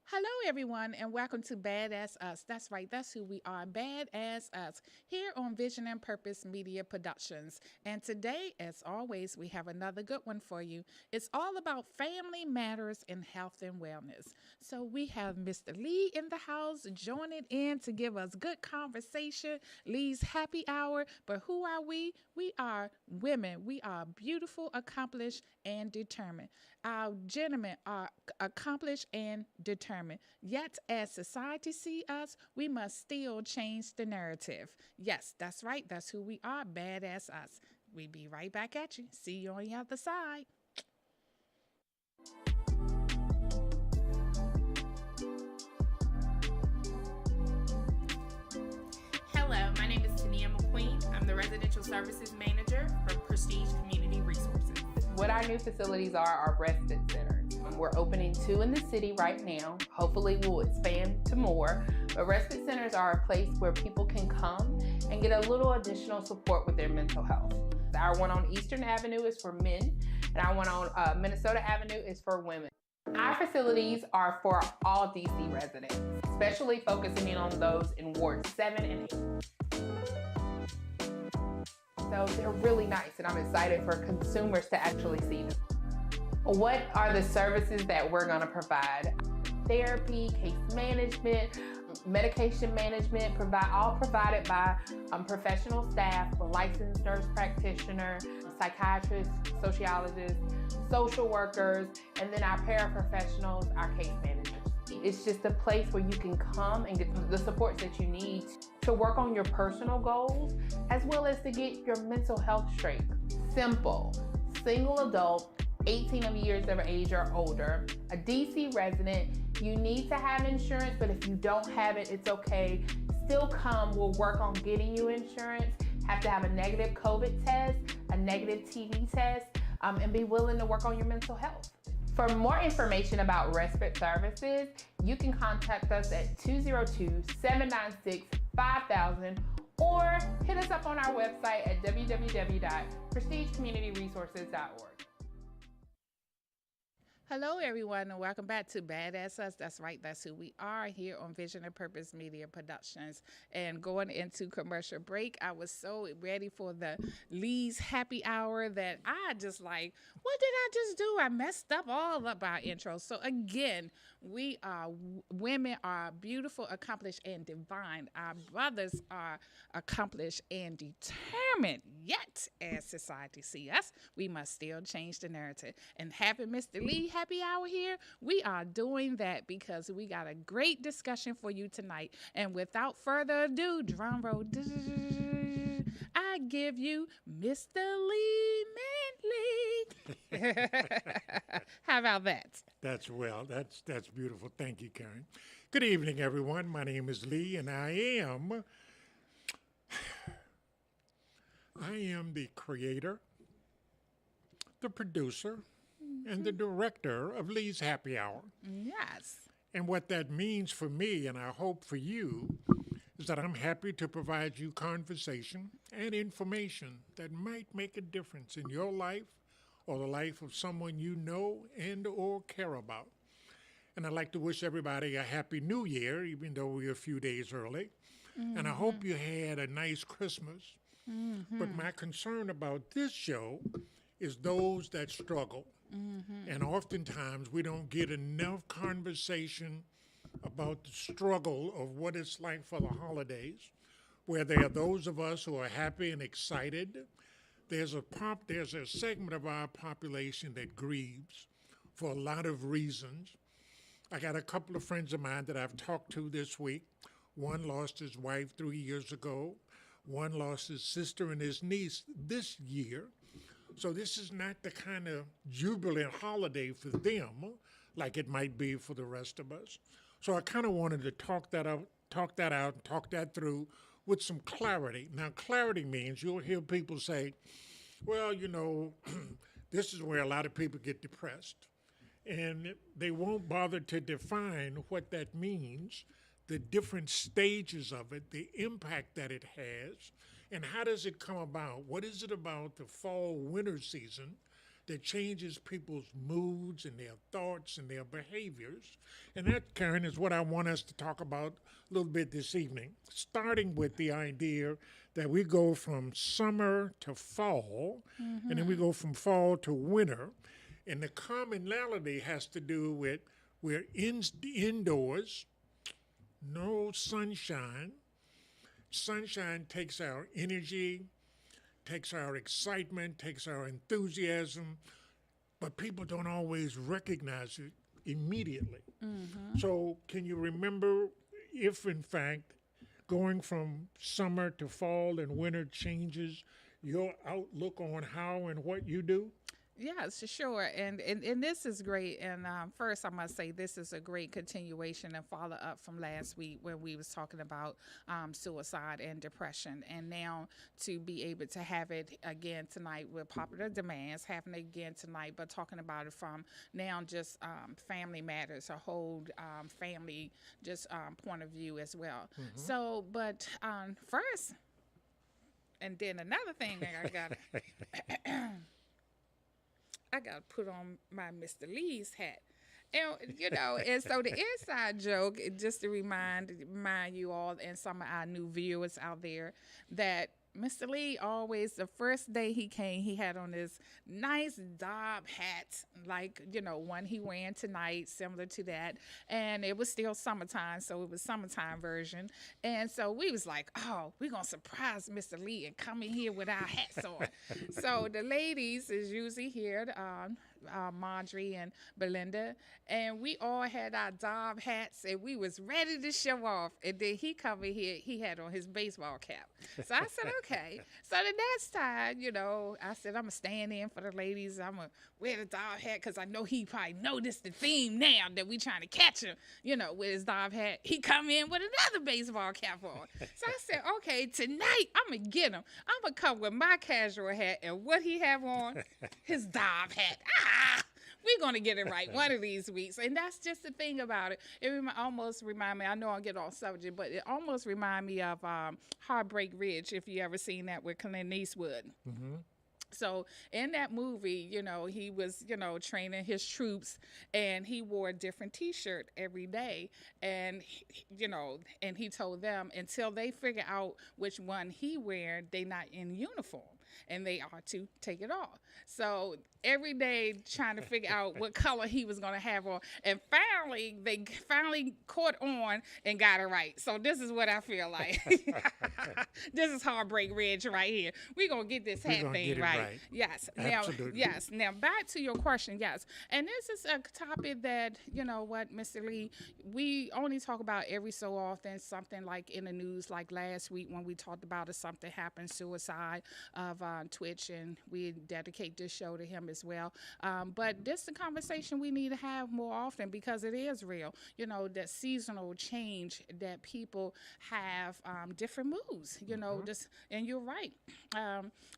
Hello, everyone, and welcome to Baad Ass Us. That's right, that's who we are, Baad Ass Us, here on Vision and Purpose Media Productions. And today, as always, we have another good one for you. It's all about family matters and health and wellness. So we have Mr. Lee in the house joining in to give us good conversation, Lee's happy hour. But who are we? We are women. We are beautiful, accomplished, and determined. Our gentlemen are accomplished and determined. Yet, as society see us, we must still change the narrative. Yes, that's right. That's who we are. Baad Ass Us. We be right back at you. See you on the other side. Hello, my name is Tania McQueen. I'm the Residential Services Manager for Prestige Community Resources. What our new facilities are respite centers. We're opening 2 in the city right now. Hopefully we'll expand to more. But respite centers are a place where people can come and get a little additional support with their mental health. Our one on Eastern Avenue is for men, and our one on Minnesota Avenue is for women. Our facilities are for all DC residents, especially focusing in on those in Ward 7 and 8. So they're really nice, and I'm excited for consumers to actually see them. What are the services that we're going to provide? Therapy, case management, medication management, all provided by professional staff, a licensed nurse practitioner, psychiatrists, sociologists, social workers, and then our paraprofessionals, our case managers. It's just a place where you can come and get the supports that you need to work on your personal goals, as well as to get your mental health straight. Simple, single adult, 18 years of age or older, a DC resident. You need to have insurance, but if you don't have it, it's okay. Still come, we'll work on getting you insurance. Have to have a negative COVID test, a negative TB test, and be willing to work on your mental health. For more information about respite services, you can contact us at 202-796-5000 or hit us up on our website at www.prestigecommunityresources.org. Hello, everyone, and welcome back to Baad Ass Us. That's right, that's who we are here on Vision and Purpose Media Productions. And going into commercial break, I was so ready for the Lee's happy hour that I just like, what did I just do? I messed up all of our intros. So again, we are women are beautiful, accomplished, and divine. Our brothers are accomplished and determined. Yet, as society see us, we must still change the narrative. And having Mr. Lee happy hour here, we are doing that because we got a great discussion for you tonight. And without further ado, drum roll, I give you Mr. Lee Manley. How about that? That's well. That's beautiful. Thank you, Karen. Good evening, everyone. My name is Lee, and I am the creator, the producer, and the director of Lee's Happy Hour. Yes. And what that means for me, and I hope for you, is that I'm happy to provide you conversation and information that might make a difference in your life or the life of someone you know and or care about. And I'd like to wish everybody a happy new year, even though we're a few days early. And I hope you had a nice Christmas. But my concern about this show is those that struggle. And oftentimes we don't get enough conversation about the struggle of what it's like for the holidays, where there are those of us who are happy and excited. There's a segment of our population that grieves for a lot of reasons. I got a couple of friends of mine that I've talked to this week. One lost his wife 3 years ago. One lost his sister and his niece this year. So this is not the kind of jubilant holiday for them like it might be for the rest of us. So I kind of wanted to talk that out, and talk that through with some clarity. Now, clarity means you'll hear people say, well, this is where a lot of people get depressed. And they won't bother to define what that means, the different stages of it, the impact that it has, and how does it come about? What is it about the fall winter season that changes people's moods and their thoughts and their behaviors. And that, Karen, is what I want us to talk about a little bit this evening, starting with the idea that we go from summer to fall, and then we go from fall to winter. And the commonality has to do with we're indoors, no sunshine. Sunshine takes our energy, takes our excitement, takes our enthusiasm, but people don't always recognize it immediately. So, can you remember if, in fact, going from summer to fall and winter changes your outlook on how and what you do? Yes, sure. And this is great. And first, I must say this is a great continuation and follow up from last week when we was talking about suicide and depression. And now to be able to have it again tonight with popular demands, having it again tonight, but talking about it from now just family matters, a whole family just point of view as well. So, but first, and then another thing that I got. I got to put on my Mr. Lee's hat. And, and so the inside joke, just to remind you all and some of our new viewers out there that Mr. Lee always, the first day he came, he had on this nice Dob hat, like, one he wearing tonight, similar to that. And it was still summertime, so it was summertime version. And so we was like, oh, we're going to surprise Mr. Lee and come in here with our hats on. So the ladies is usually here, Marjorie and Belinda, and we all had our Dob hats, and we was ready to show off. And then he come in here, he had on his baseball cap. So I said, okay. So the next time, I said, I'm going to stand in for the ladies. I'm going to wear the Dob hat because I know he probably noticed the theme now that we trying to catch him, with his Dob hat. He come in with another baseball cap on. So I said, okay, tonight I'm going to get him. I'm going to come with my casual hat, and what he have on? His Dob hat. We're going to get it right one of these weeks. And that's just the thing about it. It almost remind me, I know I'll get off subject, but it almost remind me of Heartbreak Ridge, if you ever seen that with Clint Eastwood. So in that movie, he was, training his troops, and he wore a different T-shirt every day. And, and he told them until they figure out which one he wear, they not in uniform. And they are to take it off. So every day trying to figure out what color he was going to have on. And finally, they caught on and got it right. So this is what I feel like. This is Heartbreak Ridge right here. We're going to get this hat thing right. Yes. Absolutely. Now, yes. Now, back to your question. Yes. And this is a topic that, Mr. Lee, we only talk about every so often, something like in the news, like last week when we talked about if something happened, suicide of Twitch, and we dedicate this show to him as well. But this is a conversation we need to have more often because it is real. That seasonal change that people have different moods. And you're right.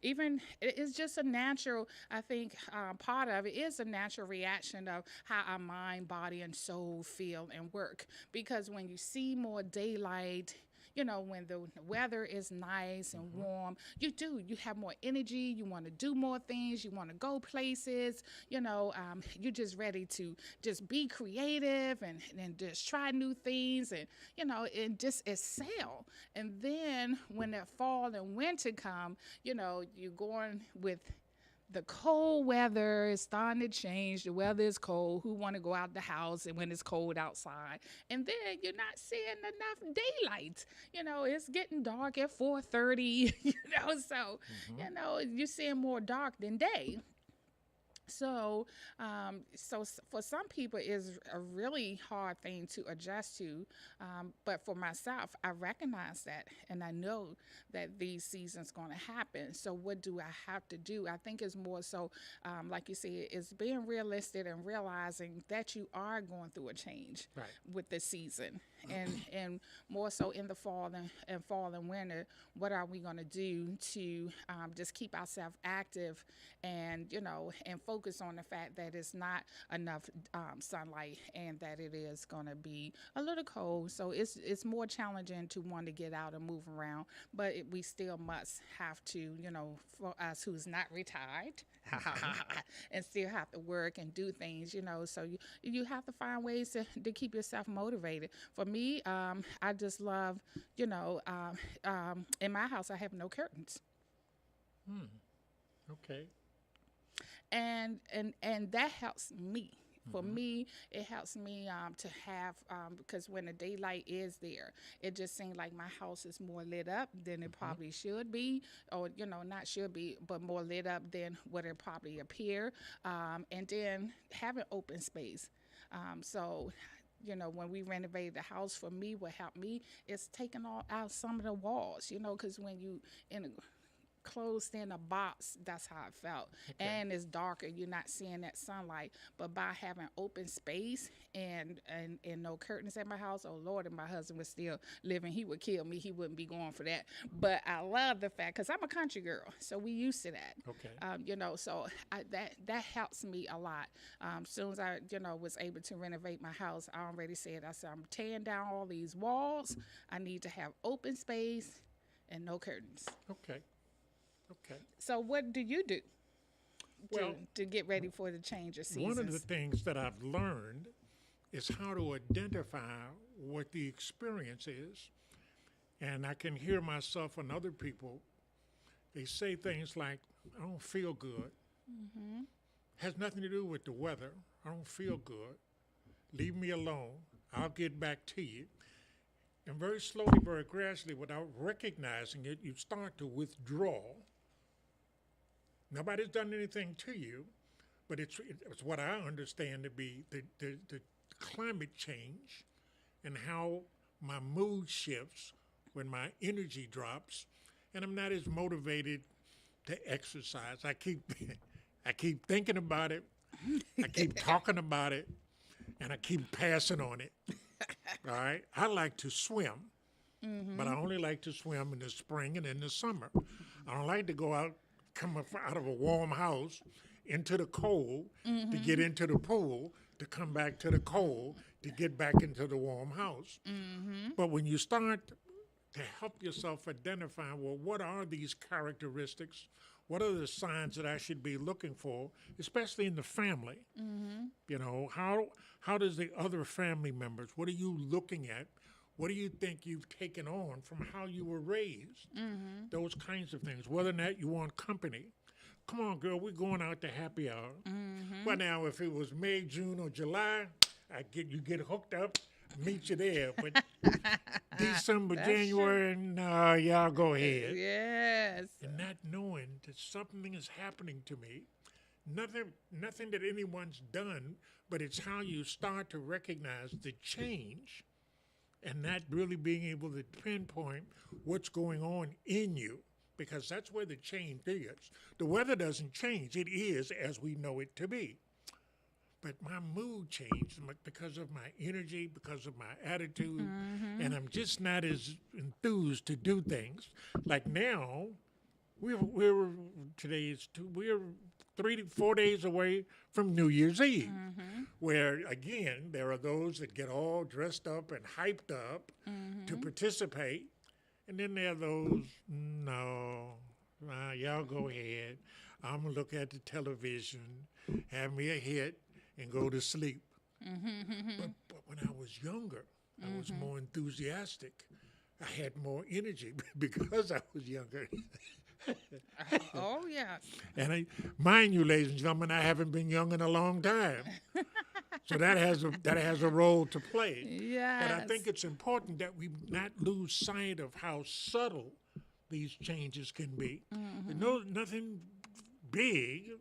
Even it's just a natural. I think part of it is a natural reaction of how our mind, body, and soul feel and work. Because when you see more daylight, when the weather is nice and warm, you have more energy, you want to do more things, you want to go places, you're just ready to just be creative and just try new things and just excel. And then when that fall and winter come, you're going with the cold weather is starting to change. The weather is cold. Who want to go out the house and when it's cold outside? And then you're not seeing enough daylight. It's getting dark at 4:30. So you're seeing more dark than day. So, for some people, it's a really hard thing to adjust to. But for myself, I recognize that, and I know that these seasons going to happen. So, what do I have to do? I think it's more so, like you said, it's being realistic and realizing that you are going through a change with the season. and more so in the fall and winter, what are we going to do to just keep ourselves active and and focus on the fact that it's not enough sunlight and that it is going to be a little cold. So it's more challenging to want to get out and move around, but we still must have to, for us who's not retired, and still have to work and do things, so you have to find ways to keep yourself motivated. For me, I just love, in my house, I have no curtains. Okay. And that helps me. For me, it helps me to have, because when the daylight is there, it just seems like my house is more lit up than it probably should be, or, not should be, but more lit up than what it probably appear. And then having open space. So, when we renovated the house, for me, what helped me is taking out some of the walls, because when you in a closed in a box, that's how it felt. Okay. And it's darker, you're not seeing that sunlight. But by having open space and no curtains at my house, oh Lord, if my husband was still living, he would kill me. He wouldn't be going for that. But I love the fact, because I'm a country girl, so we used to that. Okay. So that helps me a lot. Soon as I was able to renovate my house, I already said, I'm tearing down all these walls. I need to have open space and no curtains. Okay. Okay. So what do you do Well, to get ready for the change of seasons? one of the things that I've learned is how to identify what the experience is. And I can hear myself and other people, they say things like, I don't feel good. Has nothing to do with the weather. I don't feel good. Leave me alone. I'll get back to you. And very slowly, very gradually, without recognizing it, you start to withdraw. Nobody's done anything to you, but it's what I understand to be the climate change and how my mood shifts when my energy drops, and I'm not as motivated to exercise. I keep thinking about it, I keep talking about it, and I keep passing on it. All right, I like to swim, but I only like to swim in the spring and in the summer. I don't like to go out. Come out of a warm house into the cold to get into the pool, to come back to the cold to get back into the warm house. But when you start to help yourself identify, well, what are these characteristics? What are the signs that I should be looking for, especially in the family? How does the other family members, what are you looking at? What do you think you've taken on from how you were raised? Those kinds of things. Whether or not you want company. Come on, girl, we're going out to happy hour. Well, now, if it was May, June, or July, you get hooked up, meet you there. But December, January, nah, y'all go ahead. Yes. And not knowing that something is happening to me. Nothing that anyone's done, but it's how you start to recognize the change and not really being able to pinpoint what's going on in you, because that's where the change is. The weather doesn't change. It is as we know it to be. But my mood changed because of my energy, because of my attitude, and I'm just not as enthused to do things. Like now, we're 3 to 4 days away from New Year's Eve, where, again, there are those that get all dressed up and hyped up to participate, and then there are those, no, y'all go ahead. I'm going to look at the television, have me a hit, and go to sleep. But when I was younger, I was more enthusiastic. I had more energy because I was younger. Oh, yes. And mind you, ladies and gentlemen, I haven't been young in a long time. So that has a role to play. Yes. But I think it's important that we not lose sight of how subtle these changes can be. Nothing big.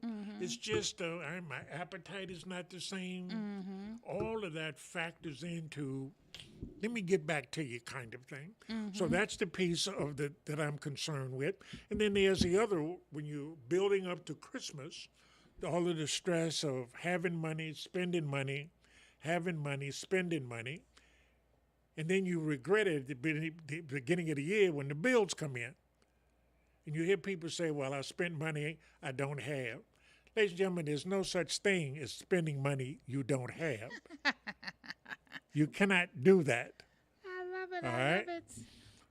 It's just my appetite is not the same. All of that factors into, let me get back to you kind of thing. So that's the piece of that I'm concerned with. And then there's the other, when you're building up to Christmas, all of the stress of having money, spending money, having money, spending money. And then you regret it at the beginning of the year when the bills come in. And you hear people say, well, I spent money I don't have. Ladies and gentlemen, there's no such thing as spending money you don't have. You cannot do that. I love it. All I right. love it.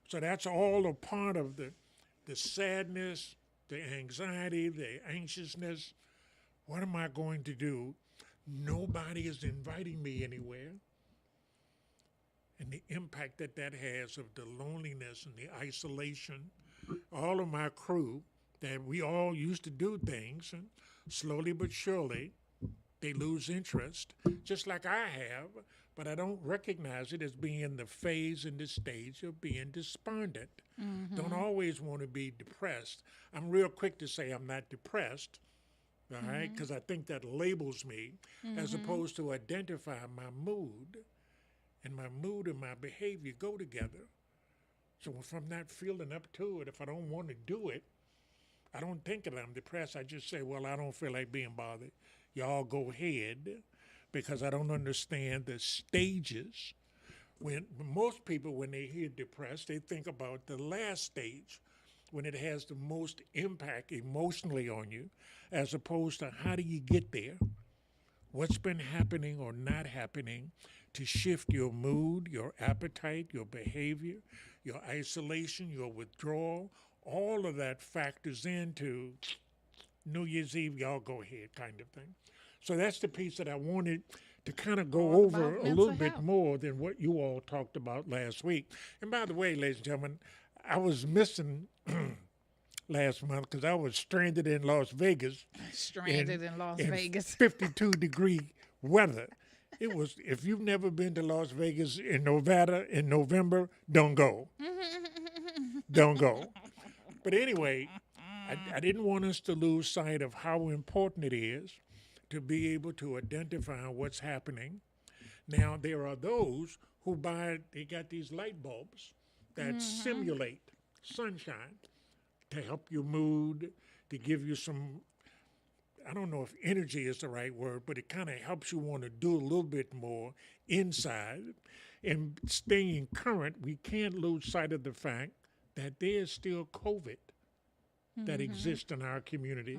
So that's all a part of the sadness, the anxiety, the anxiousness. What am I going to do? Nobody is inviting me anywhere. And the impact that has of the loneliness and the isolation. All of my crew, that we all used to do things, and slowly but surely, they lose interest, just like I have, but I don't recognize it as being the phase and the stage of being despondent. Don't always want to be depressed. I'm real quick to say I'm not depressed, all right, because I think that labels me, as opposed to identifying my mood, and my mood and my behavior go together. So if I'm not feeling up to it, if I don't want to do it, I don't think that I'm depressed. I just say, well, I don't feel like being bothered. Y'all go ahead, because I don't understand the stages. When most people, when they hear depressed, they think about the last stage, when it has the most impact emotionally on you, as opposed to how do you get there? What's been happening or not happening to shift your mood, your appetite, your behavior, your isolation, your withdrawal? All of that factors into New Year's Eve, y'all go ahead kind of thing. So that's the piece that I wanted to kind of go All over about a little mental bit health. more than what you all talked about last week. And by the way, ladies and gentlemen, I was missing last month because I was stranded in Las Vegas. Stranded in Las Vegas. 52-degree weather. It was, if you've never been to Las Vegas in Nevada in November, don't go. Don't go. But anyway, I didn't want us to lose sight of how important it is to be able to identify what's happening. Now, there are those who they got these light bulbs that simulate sunshine to help your mood, to give you some, I don't know if energy is the right word, but it kind of helps you want to do a little bit more inside. And staying current, we can't lose sight of the fact that there's still COVID that exists in our community.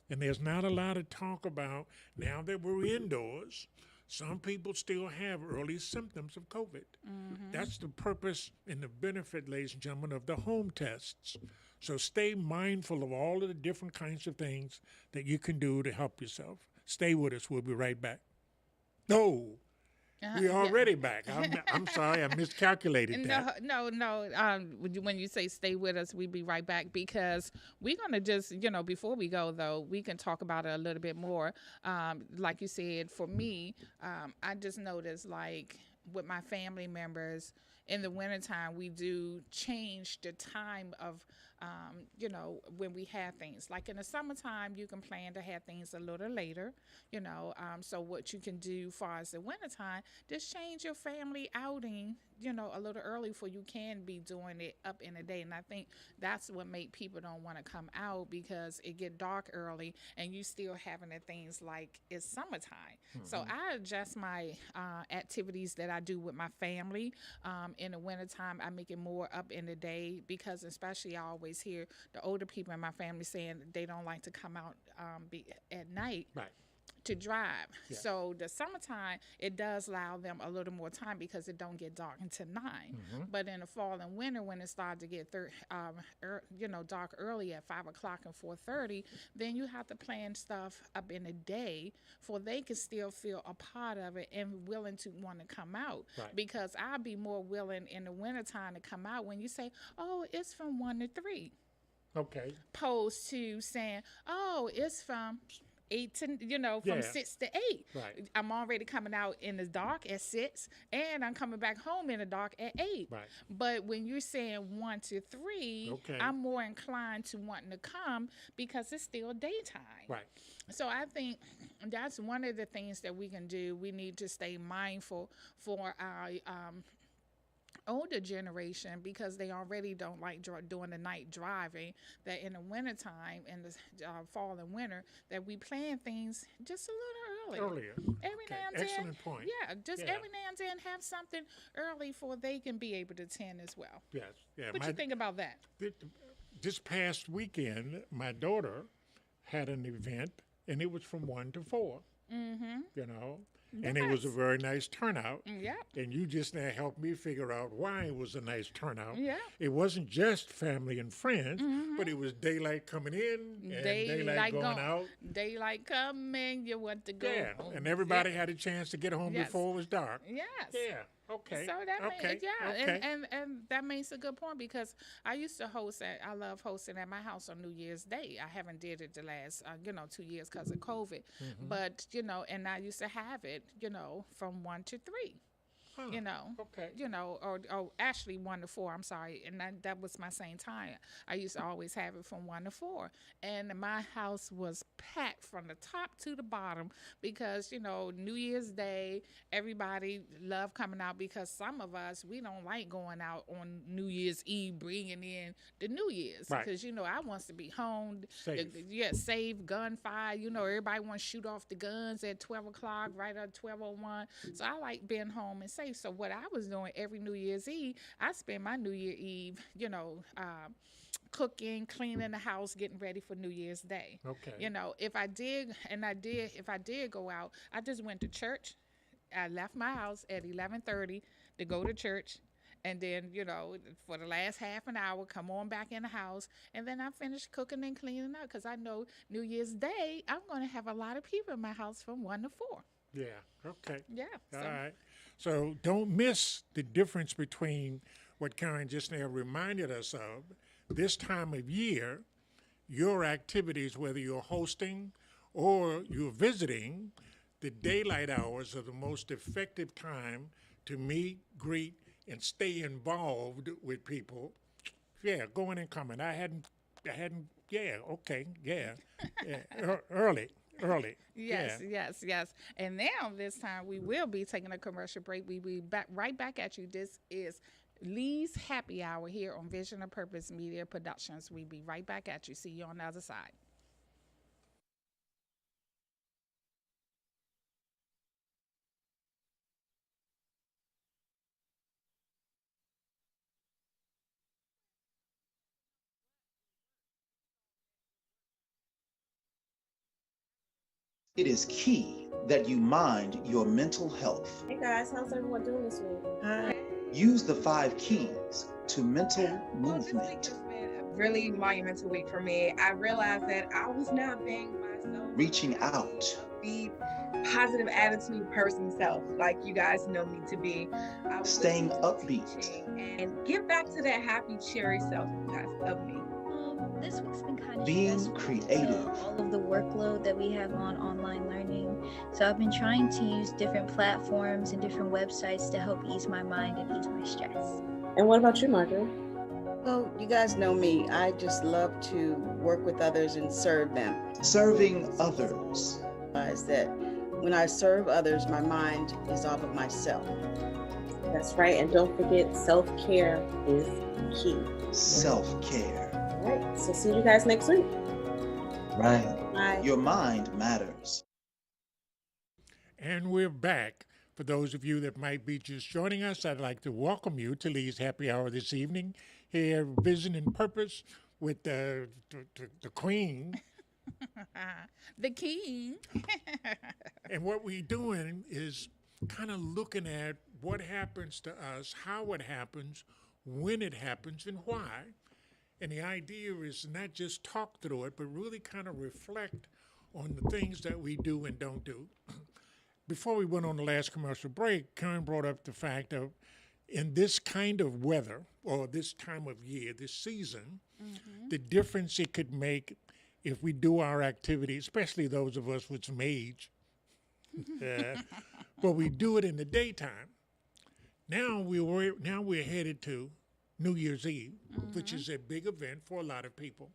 And there's not a lot of talk about, now that we're indoors, some people still have early symptoms of COVID. That's the purpose and the benefit, ladies and gentlemen, of the home tests. So stay mindful of all of the different kinds of things that you can do to help yourself. Stay with us. We'll be right back. No, we're already back. I'm sorry, I miscalculated that. No. When you say stay with us, we'll be right back, because we're going to just, before we go, though, we can talk about it a little bit more. Like you said, for me, I just noticed, like, with my family members, in the wintertime, we do change the time of, when we have things. Like in the summertime, you can plan to have things a little later, so what you can do far as the wintertime, just change your family outing, a little early, for you can be doing it up in the day. And I think that's what make people don't want to come out, because it get dark early and you still having the things like it's summertime. So I adjust my activities that I do with my family. In the wintertime, I make it more up in the day, because especially I always hear the older people in my family saying they don't like to come out at night. Right. To drive. Yeah. So the summertime, it does allow them a little more time, because it don't get dark until 9. But in the fall and winter, when it starts to get dark early at 5 o'clock and 4:30, then you have to plan stuff up in the day, for they can still feel a part of it and willing to want to come out. Right. Because I'll be more willing in the wintertime to come out when you say, oh, it's from 1 to 3. Okay. Opposed to saying, oh, it's from 8 to, from Yeah. 6 to 8. Right. I'm already coming out in the dark at 6, and I'm coming back home in the dark at 8. Right. But when you're saying 1 to 3, Okay. I'm more inclined to wanting to come, because it's still daytime. Right. So I think that's one of the things that we can do. We need to stay mindful for older generation, because they already don't like doing the night driving, that in the wintertime, in the fall and winter, that we plan things just a little earlier. Every Okay, now and then. excellent point. Yeah, just Yeah. every now and then have something early for they can be able to attend as well. Yes, yeah. What you think about that? This past weekend, my daughter had an event, and it was from 1 to 4. Mm-hmm. You know, and it was a Nice. very nice turnout. Yeah. And you just now helped me figure out why it was a nice turnout. Yeah. It wasn't just family and friends, but it was daylight coming in and daylight going out. Daylight coming, you want to go Yeah, home. and everybody had a chance to get home Yes. before it was dark. Yes. Yeah. Okay. So that okay. yeah, and that makes a good point, because I used to host I love hosting at my house on New Year's Day. I haven't did it the last 2 years because of COVID, but and I used to have it from 1 to 3. Huh. Okay. Or actually 1 to 4. I'm sorry, and that was my same time. I used to always have it from 1 to 4, and my house was packed from the top to the bottom, because New Year's Day, everybody loved coming out, because some of us, we don't like going out on New Year's Eve, bringing in the New Year's, Right. because I wants to be home, Safe. safe, gunfire. Everybody wants to shoot off the guns at 12 o'clock, right at 12:01. So I like being home and safe. So what I was doing every New Year's Eve, I spent my New Year Eve, cooking, cleaning the house, getting ready for New Year's Day. Okay. If I did go out, I just went to church. I left my house at 11:30 to go to church. And then, for the last half an hour, come on back in the house. And then I finished cooking and cleaning up, because I know New Year's Day, I'm going to have a lot of people in my house from 1 to 4. Yeah. Okay. Yeah. All right. So don't miss the difference between what Karen just now reminded us of. This time of year, your activities, whether you're hosting or you're visiting, the daylight hours are the most effective time to meet, greet, and stay involved with people. Yeah, going and coming. I hadn't, yeah, okay, yeah. Early. Yes, Yeah. yes. And now this time we will be taking a commercial break. We'll be right back at you. This is Lee's Happy Hour here on Vision of Purpose Media Productions. We'll be right back at you. See you on the other side. It is key that you mind your mental health. Hey guys, how's everyone doing this week? Hi. Use the 5 keys to mental Well, this week movement. has been a really monumental week for me. I realized that I was not being myself. Reaching out. Be positive attitude person self, like you guys know me to be. I was Staying listening to upbeat. teaching and give back to that happy, cheery self you guys of me. This week's been kind of Being stressful creative. due to all of the workload that we have on online learning. So I've been trying to use different platforms and different websites to help ease my mind and ease my stress. And what about you, Marjorie? Well, you guys know me. I just love to work with others and serve them. Serving others. Realize that when I serve others, my mind is off of myself. That's right. And don't forget, self-care is key. Self-care. All right. So see you guys next week. Right. Bye. Your mind matters. And we're back. For those of you that might be just joining us, I'd like to welcome you to Lee's Happy Hour this evening, here Vision and Purpose with the Queen. The king. And what we're doing is kind of looking at what happens to us, how it happens, when it happens, and why. And the idea is not just talk through it, but really kind of reflect on the things that we do and don't do. Before we went on the last commercial break, Karen brought up the fact of in this kind of weather or this time of year, this season, the difference it could make if we do our activities, especially those of us with some age, but we do it in the daytime. Now we're headed to New Year's Eve, which is a big event for a lot of people.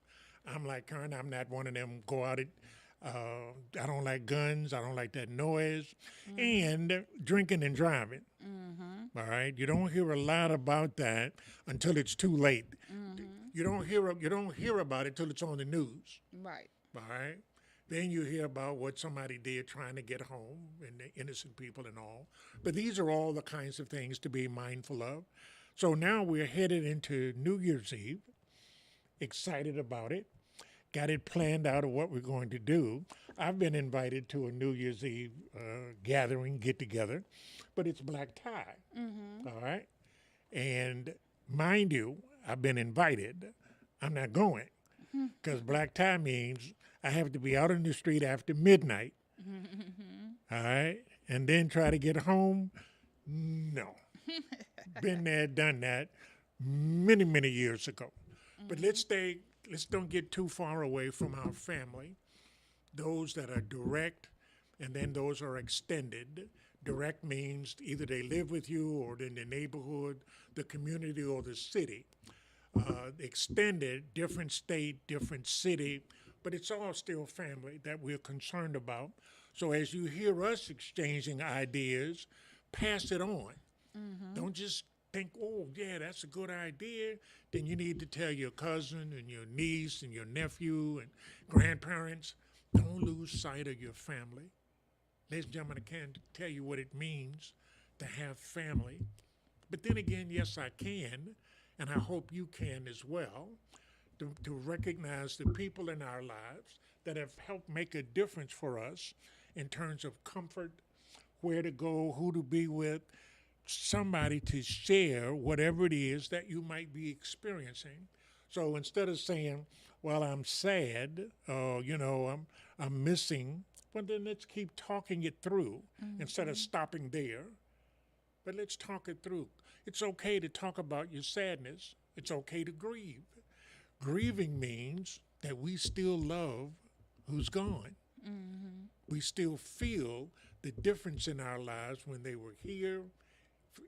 I'm like Karen, I'm not one of them go out I don't like guns. I don't like that noise. And drinking and driving. All right. You don't hear a lot about that until it's too late. You don't hear about it till it's on the news. Right. All right. Then you hear about what somebody did trying to get home and the innocent people and all. But these are all the kinds of things to be mindful of. So now we're headed into New Year's Eve, excited about it, got it planned out of what we're going to do. I've been invited to a New Year's Eve gathering, get together, but it's black tie. All right. And mind you, I've been invited. I'm not going because black tie means I have to be out in the street after midnight. All right. And then try to get home. No. Been there, done that many, many years ago. But let's don't get too far away from our family. Those that are direct and then those are extended. Direct means either they live with you or in the neighborhood, the community, or the city. Extended, different state, different city, but it's all still family that we're concerned about. So as you hear us exchanging ideas, pass it on. Don't just think, oh, yeah, that's a good idea. Then you need to tell your cousin and your niece and your nephew and grandparents. Don't lose sight of your family. Ladies and gentlemen, I can't tell you what it means to have family. But then again, yes, I can, and I hope you can as well, to recognize the people in our lives that have helped make a difference for us in terms of comfort, where to go, who to be with, somebody to share whatever it is that you might be experiencing. So instead of saying, well, I'm sad, I'm missing, well, then let's keep talking it through instead of stopping there. But let's talk it through. It's okay to talk about your sadness. It's okay to grieve. Grieving means that we still love who's gone. We still feel the difference in our lives when they were here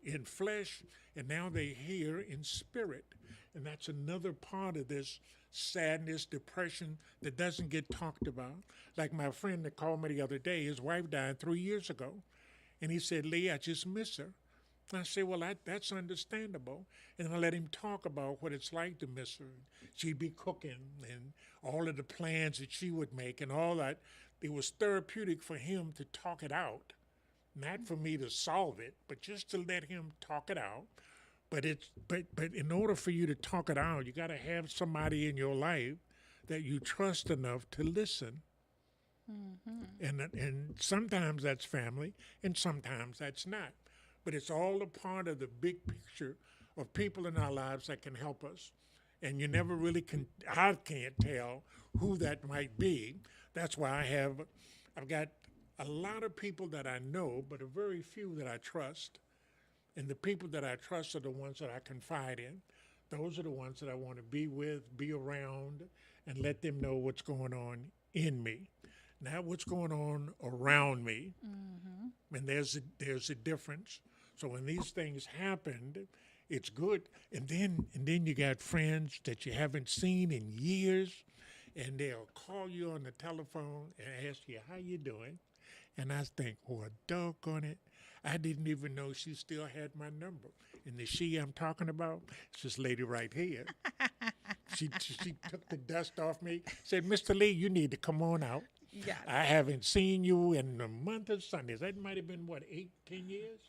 in flesh, and now they're here in spirit. And that's another part of this sadness, depression that doesn't get talked about. Like my friend that called me the other day, his wife died 3 years ago. And he said, Lee, I just miss her. And I said, well, that's understandable. And I let him talk about what it's like to miss her. She'd be cooking and all of the plans that she would make and all that. It was therapeutic for him to talk it out. Not for me to solve it, but just to let him talk it out. But in order for you to talk it out, you got to have somebody in your life that you trust enough to listen. And sometimes that's family, and sometimes that's not. But it's all a part of the big picture of people in our lives that can help us. And you never really I can't tell who that might be. That's why I've got a lot of people that I know, but a very few that I trust. And the people that I trust are the ones that I confide in. Those are the ones that I want to be with, be around, and let them know what's going on in me, not what's going on around me. And there's a difference. So when these things happened, it's good. And then you got friends that you haven't seen in years, and they'll call you on the telephone and ask you how you doing. And I think, oh, doggone it, I didn't even know she still had my number. And the she I'm talking about, it's this lady right here. She took the dust off me, said, Mr. Lee, you need to come on out. Yes. I haven't seen you in a month of Sundays. That might have been, 10 years?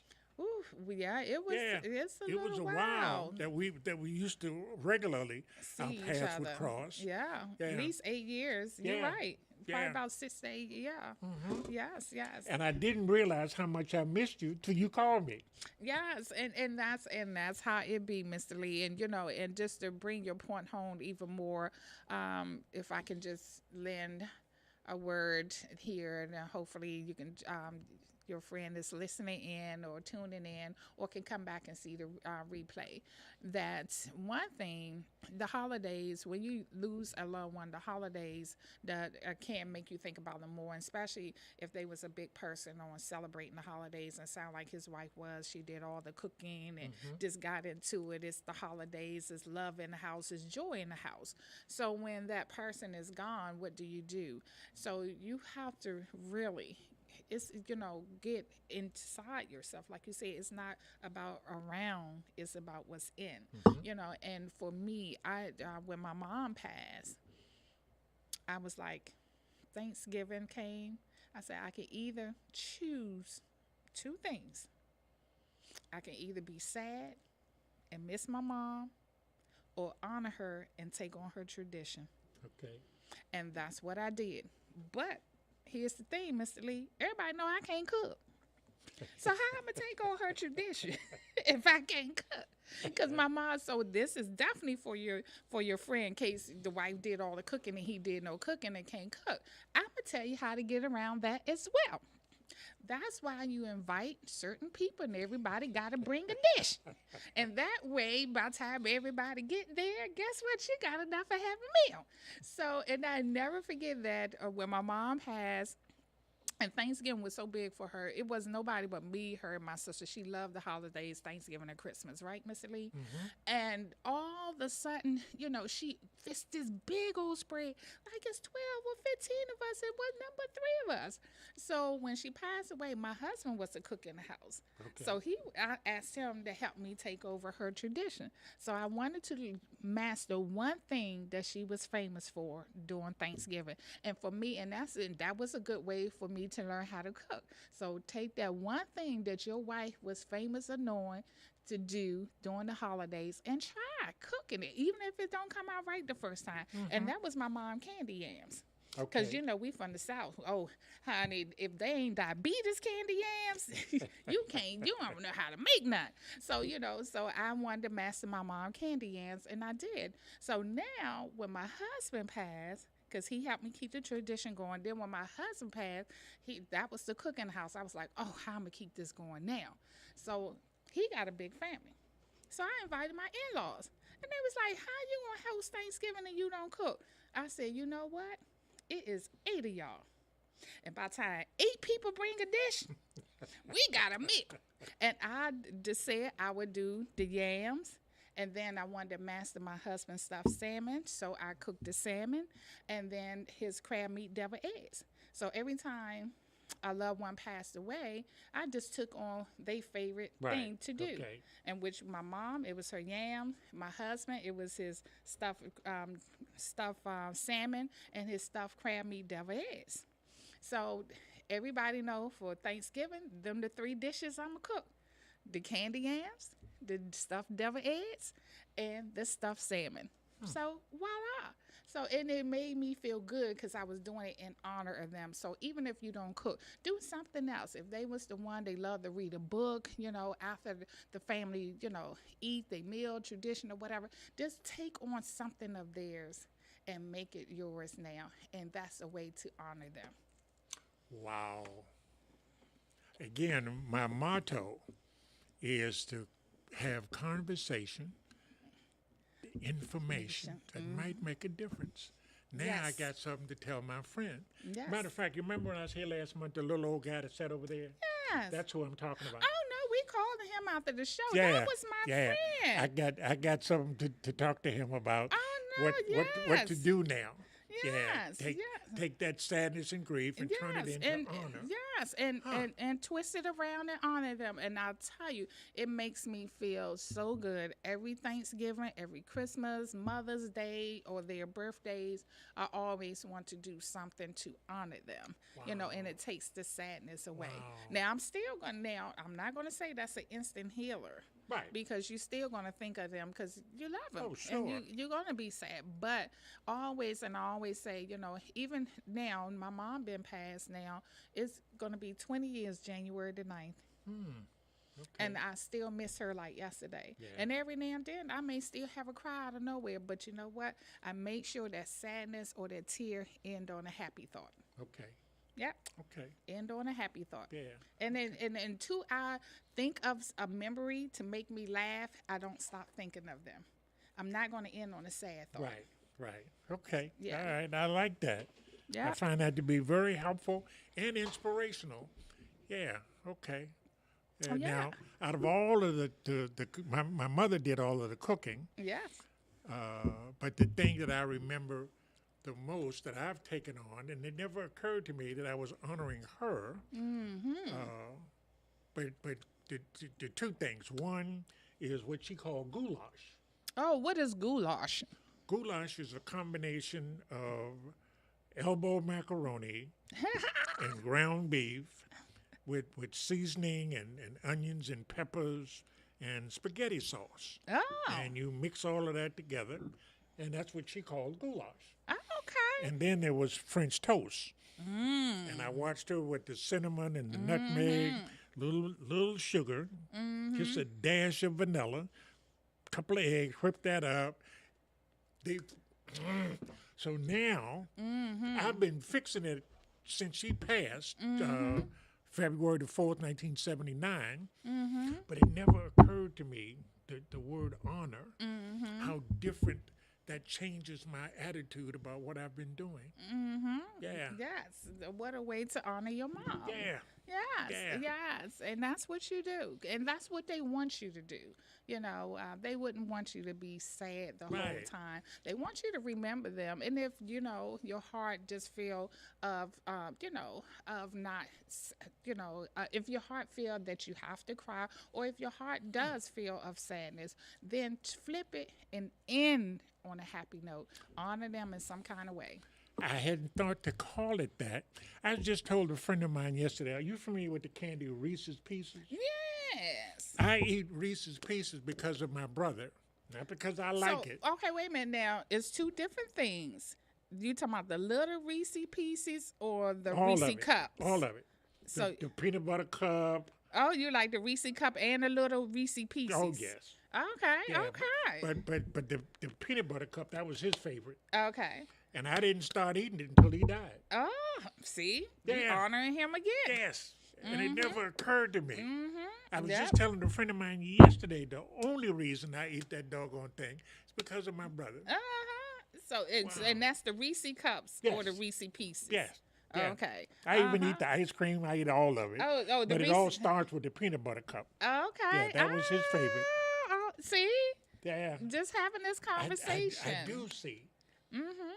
Ooh, yeah, it was. Yeah, It's a it was a while that we used to regularly our see each paths would other. cross. Yeah, Yeah. at least 8 years. You're Yeah. right. Probably Yeah. about 6 to 8. Yeah. Yes. And I didn't realize how much I missed you till you called me. Yes, and that's how it be, Mr. Lee. And and just to bring your point home even more, if I can just lend a word here, and hopefully you can your friend is listening in or tuning in or can come back and see the replay. That's one thing. The holidays, when you lose a loved one, the holidays that can make you think about them more, especially if they was a big person on celebrating the holidays and sound like his wife was. She did all the cooking and just got into it. It's the holidays, it's love in the house, it's joy in the house. So when that person is gone, what do you do? So you have to really, it's, get inside yourself. Like you say, it's not about around, it's about what's in. And for me, I when my mom passed, I was like, Thanksgiving came. I said I could either choose two things. I can either be sad and miss my mom, or honor her and take on her tradition. Okay. And that's what I did. But here's the thing, Mr. Lee. Everybody know I can't cook. So how I'm going to take on her tradition if I can't cook? Because my mom, so this is definitely for your friend, in case the wife did all the cooking and he did no cooking and can't cook. I'm going to tell you how to get around that as well. That's why you invite certain people and everybody got to bring a dish. And that way, by the time everybody get there, guess what? You got enough to have a meal. So, and I never forget that when my mom passed, and Thanksgiving was so big for her. It was nobody but me, her, and my sister. She loved the holidays, Thanksgiving and Christmas, right, Mr. Lee? And all of a sudden, she fixed this big old spread. Like it's 12 or 15 of us. It was number 3 of us. So when she passed away, my husband was the cook in the house. Okay. So I asked him to help me take over her tradition. So I wanted to master one thing that she was famous for during Thanksgiving. And for me, that was a good way for me to learn how to cook. So take that one thing that your wife was famous or known to do during the holidays and try cooking it, even if it don't come out right the first time. And that was my mom candy yams. Because, we from the South. Oh, honey, if they ain't diabetes candy yams, you don't know how to make none. So, so I wanted to master my mom candy yams, and I did. So now, when my husband passed, because he helped me keep the tradition going. Then when my husband passed, that was the cooking house. I was like, oh, how I'm going to keep this going now? So he got a big family. So I invited my in-laws. And they was like, how you going to host Thanksgiving and you don't cook? I said, you know what? It is 8 of y'all. And by the time 8 people bring a dish, we got a meal. And I just said I would do the yams. And then I wanted to master my husband's stuffed salmon, so I cooked the salmon, and then his crab meat deviled eggs. So every time a loved one passed away, I just took on their favorite thing to do. Okay. And which my mom, it was her yam. My husband, it was his stuffed salmon and his stuffed crab meat deviled eggs. So everybody know for Thanksgiving, them the 3 dishes I'm going to cook. The candy yams, the stuffed deviled eggs, and the stuffed salmon. So voila. So, and it made me feel good because I was doing it in honor of them. So even if you don't cook, do something else. If they was the one, they love to read a book, after the family, eat their meal, tradition or whatever, just take on something of theirs and make it yours now. And that's a way to honor them. Wow. Again, my motto is to have conversation, information that might make a difference. Now I got something to tell my friend. Yes. Matter of fact, you remember when I was here last month, the little old guy that sat over there? Yes. That's who I'm talking about. Oh, no, we called him after the show. Yeah, that was my friend. I got something to talk to him about. Oh, no, what to do now. Yes, take that sadness and grief and turn it into honor. Yes, and twist it around and honor them. And I'll tell you, it makes me feel so good. Every Thanksgiving, every Christmas, Mother's Day, or their birthdays, I always want to do something to honor them. Wow. And it takes the sadness away. Wow. Now, I'm not going to say that's an instant healer. Right. Because you're still going to think of them because you love them. Oh, sure. And you're going to be sad. But I always say, even now, my mom been passed now, it's going to be 20 years, January the 9th. Okay. And I still miss her like yesterday. Yeah. And every now and then, I may still have a cry out of nowhere. But you know what? I make sure that sadness or that tear end on a happy thought. Okay. Yep. Okay. End on a happy thought. Yeah. And then and until I think of a memory to make me laugh, I don't stop thinking of them. I'm not going to end on a sad thought. Right. Right. Okay. Yeah. All right. I like that. I Yeah. find that to be very helpful and inspirational. Yeah. Okay. Oh, yeah. Now, out of all of my mother did all of the cooking, Yes. but the thing that I remember the most that I've taken on, and it never occurred to me that I was honoring her. But the two things. One is what she called goulash. Oh, what is goulash? Goulash is a combination of elbow macaroni and ground beef with seasoning and onions and peppers and spaghetti sauce. Oh. And you mix all of that together, and that's what she called goulash. Oh, okay. And then there was French toast. And I watched her with the cinnamon and the nutmeg, little sugar, just a dash of vanilla, couple of eggs, whip that up. They, so now I've been fixing it since she passed, February the 4th, 1979. But it never occurred to me, the word honor, how different that changes my attitude about what I've been doing. Yeah. Yes. What a way to honor your mom. Yeah. Yes, Yeah. yes, and that's what you do, and that's what they want you to do. You know, they wouldn't want you to be sad the whole Right. time. They want you to remember them, and if you know your heart just feel of, of not, if your heart feel that you have to cry, or if your heart does feel of sadness, then flip it and end on a happy note. Honor them in some kind of way. I hadn't thought to call it that. I just told a friend of mine yesterday, are you familiar with the candy Reese's Pieces? Yes. I eat Reese's Pieces because of my brother, not because I like it. Okay, wait a minute now. It's two different things. You talking about the little Reese Pieces or the All Reese of it. cups? All of it. So, The peanut butter cup. oh, you like the Reese cup and the little Reese Pieces? Oh, yes. Okay, Yeah, okay. But the peanut butter cup, that was his favorite. Okay. And I didn't start eating it until he died. Oh, see? You Yeah. honoring him again. Yes. And it never occurred to me. I was Yep. just telling a friend of mine yesterday, the only reason I eat that doggone thing is because of my brother. Uh-huh. So it's Wow. and that's the Reese cups or the Yes. Reese Pieces. Yes. Yeah. Okay. I even eat the ice cream. I eat all of it. Oh, the but it all Reese- starts with the peanut butter cup. Okay. Yeah, that was his favorite. See? Yeah. Just having this conversation. I do see.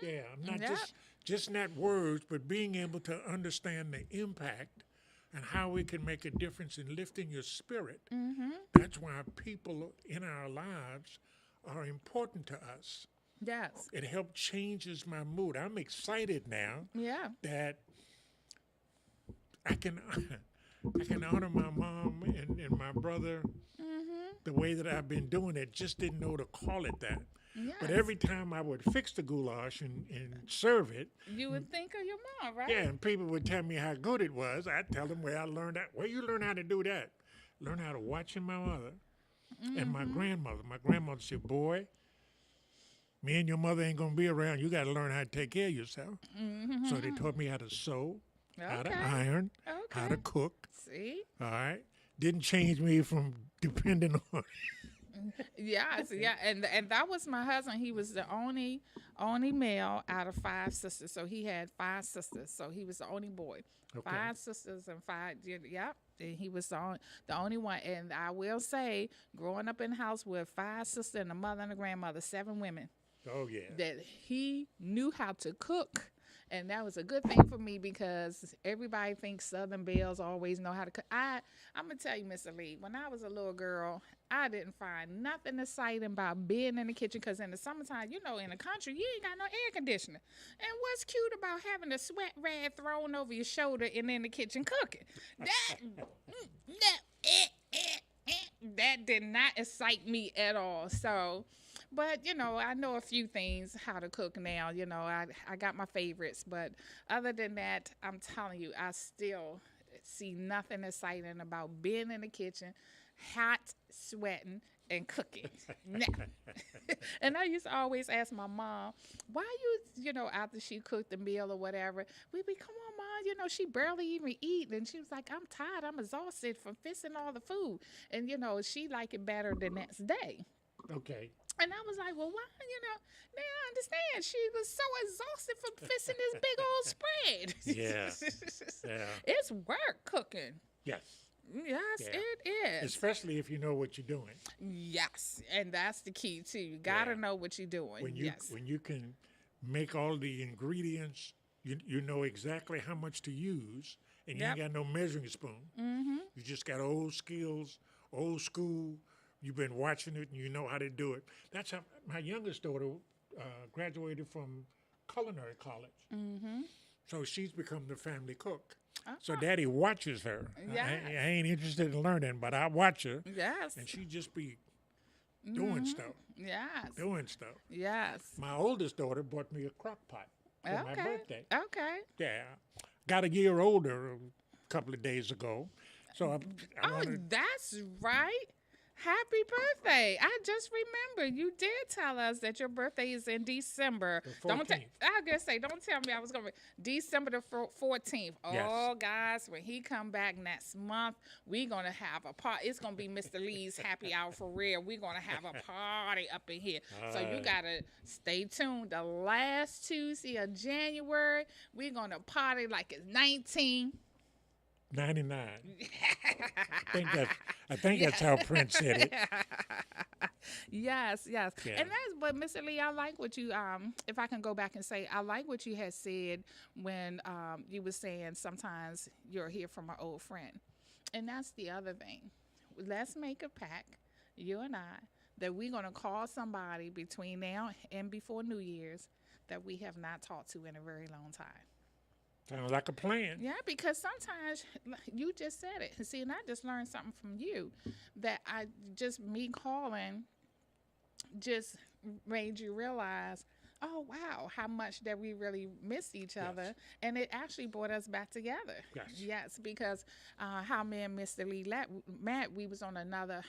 Yeah, I'm not Yep. just not words, but being able to understand the impact and how we can make a difference in lifting your spirit. That's why people in our lives are important to us. Yes. It helped changes my mood. I'm excited now Yeah. that I can honor my mom and my brother the way that I've been doing it. Just didn't know to call it that. But Yes. every time I would fix the goulash and serve it, You would think of your mom, right? yeah, and people would tell me how good it was. I'd tell them where I learned that. Where you learn how to do that? Learn how to watching my mother and my grandmother. My grandmother said, "Boy, me and your mother ain't gonna be around. You got to learn how to take care of yourself." So they taught me how to sew, how to Okay. iron, how to Okay. cook. See? All right, didn't change me from depending on. Yes, yeah, and that was my husband. He was the only male out of 5 sisters. So he had 5 sisters. So he was the only boy. Okay. 5 sisters and 5. Yep, and he was the only one. And I will say, growing up in the house with 5 sisters and a mother and a grandmother, 7 women, Oh yeah. that he knew how to cook. And that was a good thing for me because everybody thinks Southern Belles always know how to cook. I'm going to tell you, Mr. Lee, when I was a little girl, I didn't find nothing exciting about being in the kitchen because in the summertime, you know, in the country, you ain't got no air conditioner. And what's cute about having a sweat rag thrown over your shoulder and in the kitchen cooking? That did not excite me at all. So, but, you know, I know a few things how to cook now. You know, I got my favorites. But other than that, I'm telling you, I still see nothing exciting about being in the kitchen, hot, sweating, and cooking. No. And I used to always ask my mom, why you know, after she cooked the meal or whatever, we'd be, come on, Ma, she barely even eat. And she was like, I'm tired. I'm exhausted from fixing all the food. And, she liked it better the next day. Okay. And I was like, well, why, now I understand. She was so exhausted from fixing this big old spread. Yeah. It's work cooking. Yes. Yes, Yeah. it is. Especially if you know what you're doing. Yes, and that's the key too. You gotta know what you're doing. When you can make all the ingredients, you know exactly how much to use, and you ain't got no measuring spoon. Mm-hmm. You just got old skills, old school. You've been watching it, and you know how to do it. That's how my youngest daughter graduated from culinary college. Mm-hmm. So she's become the family cook. So Uh-huh. Daddy watches her. Yes. I ain't interested in learning, but I watch her, Yes. and she just be doing stuff, Yes. doing stuff. Yes. My oldest daughter bought me a crock pot for my birthday. Okay. Yeah, got a year older a couple of days ago, so I Oh, wanted. that's right. Happy birthday. I just remember you did tell us that your birthday is in December. The Don't 14th. I was gonna say, don't tell me I was gonna December the 14th. Yes. Oh guys, when he come back next month, we gonna have a party. It's gonna be Mr. Lee's happy hour for real. We're gonna have a party up in here. So you gotta stay tuned. The last Tuesday of January, we're gonna party like it's 19. 99. I think that's how Prince said it. Yes. Yeah. And but Mr. Lee, I like what you if I can go back and say, I like what you had said when you were saying sometimes you're here from an old friend. And that's the other thing. Let's make a pact, you and I, that we're gonna call somebody between now and before New Year's that we have not talked to in a very long time. Sounds like a plan. Yeah, because sometimes you just said it. See, and I just learned something from you that me calling just made you realize, oh, wow, how much that we really missed each other. And it actually brought us back together. Yes, because how me and Mr. Lee met, we was on another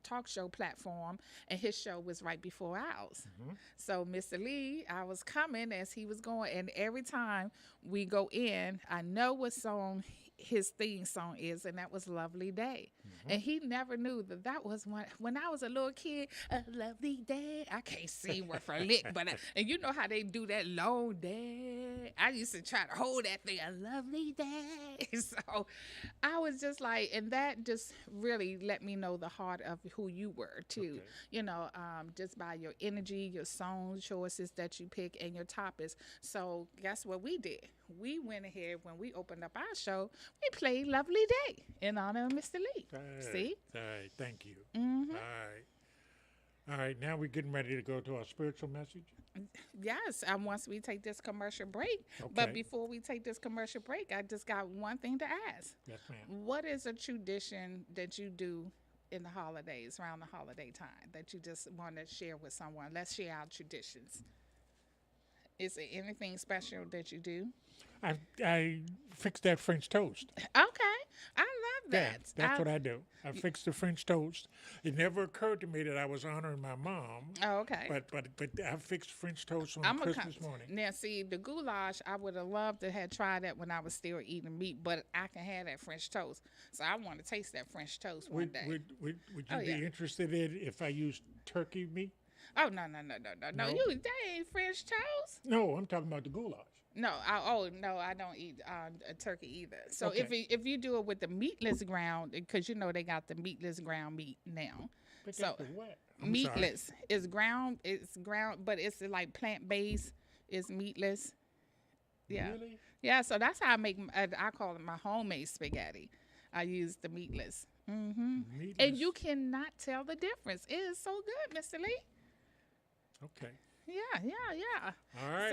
talk show platform, and his show was right before ours. Mm-hmm. So Mr. Lee, I was coming as he was going, and every time we go in, I know what song his theme song is, and that was Lovely Day. Mm-hmm. And he never knew that was when I was a little kid, a lovely day. I can't sing word for lick, but and you know how they do that long day. I used to try to hold that thing, a lovely day. So I was just like, and that just really let me know the heart of who you were too. Okay. Just by your energy, your song choices that you pick, and your topics. So guess what we did? We went ahead when we opened up our show. We played Lovely Day in honor of Mr. Lee. See? All right, thank you. Mm-hmm. All right, now we're getting ready to go to our spiritual message. Yes, once we take this commercial break. Okay. But before we take this commercial break, I just got one thing to ask. Yes, ma'am. What is a tradition that you do in the holidays, around the holiday time, that you just want to share with someone? Let's share our traditions. Is there anything special that you do? I fixed that French toast. Okay, I love that. Yeah, that's what I do. I fixed the French toast. It never occurred to me that I was honoring my mom. Oh, okay. But I fixed French toast on Christmas morning. Now, see, the goulash, I would have loved to have tried that when I was still eating meat, but I can have that French toast. So I want to taste that French toast one day. Would you be interested in if I used turkey meat? Oh, no. That ain't French toast. No, I'm talking about the goulash. No, I don't eat a turkey either. So Okay. if you do it with the meatless ground, because they got the meatless ground meat now. But So that's the what? I'm meatless is ground, but it's like plant based. It's meatless. Yeah, Really? yeah. So that's how I make. I call it my homemade spaghetti. I use the meatless. Mm-hmm. Meatless. And you cannot tell the difference. It is so good, Mr. Lee. Okay. Yeah. All right.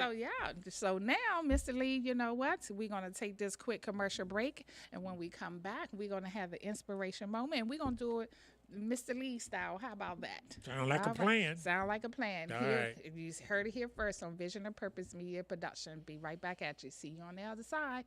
So now, Mr. Lee, you know what? We're going to take this quick commercial break. And when we come back, we're going to have the inspiration moment. And we're going to do it Mr. Lee style. How about that? Sound like All a plan. Sound like a plan. All Here, right. You heard it here first on Vision and Purpose Media Production. Be right back at you. See you on the other side.